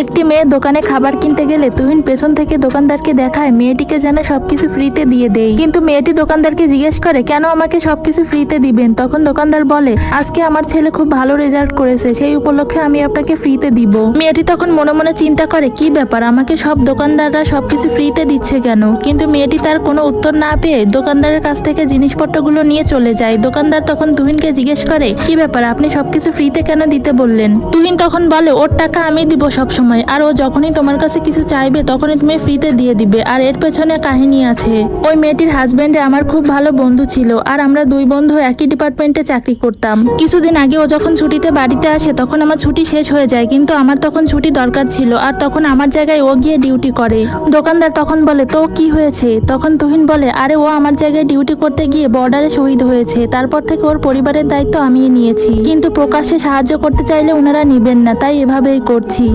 একটি মেয়ে দোকানে খাবার কিনতে গেলে তুহিন পেছন থেকে দোকানদারকে দেখায় মেয়েটিকে যেন সবকিছু ফ্রিতে দিয়ে দেয়। কিন্তু মেয়েটি দোকানদারকে জিজ্ঞেস করে, কেন আমাকে সবকিছু ফ্রিতে দিবেন? তখন দোকানদার বলে, আজকে আমার ছেলে খুব ভালো রেজাল্ট করেছে, সেই উপলক্ষে আমি আপনাকে ফ্রিতে দিব। মেয়েটি তখন মনে মনে চিন্তা করে, কি ব্যাপার, আমাকে সব দোকানদাররা সবকিছু ফ্রিতে দিচ্ছে কেন? কিন্তু মেয়েটি তার কোনো উত্তর না পেয়ে দোকানদারের কাছ থেকে জিনিসপত্রগুলো নিয়ে চলে যায়। দোকানদার তখন তুহিনকে জিজ্ঞেস করে, কি ব্যাপার, আপনি সবকিছু ফ্রিতে কেন দিতে বললেন? তুহিন তখন বলে, ওর টাকা আমি দিব সব সময়, আর ও যখনই তোমার কাছে কিছু চাইবে তখনই তুমি ফ্রিতে দিয়ে দিবে। আর এর পেছনে কাহিনী আছে। ওই মেয়েটির হাজবেন্ডে আমার খুব ভালো বন্ধু ছিল, আর আমরা দুই বন্ধু একই ডিপার্টমেন্টে চাকরি করতাম। কিছুদিন আগে ও যখন ছুটিতে বাড়িতে আসে তখন আমার ছুটি শেষ হয়ে যায়, কিন্তু আমার তখন ছুটি দরকার ছিল, আর তখন আমার জায়গায় ও গিয়ে ডিউটি করে। দোকানদার তখন বলে, তো কি হয়েছে? তখন তুহিন বলে, আরে ও আমার জায়গায় ডিউটি করতে গিয়ে বর্ডারে শহীদ হয়েছে, তারপর থেকে ওর পরিবারের দায়িত্ব আমিই নিয়েছি, কিন্তু প্রকাশ্যে সাহায্য করতে চাইলে ওনারা নিবেন না, তাই এভাবেই করছি।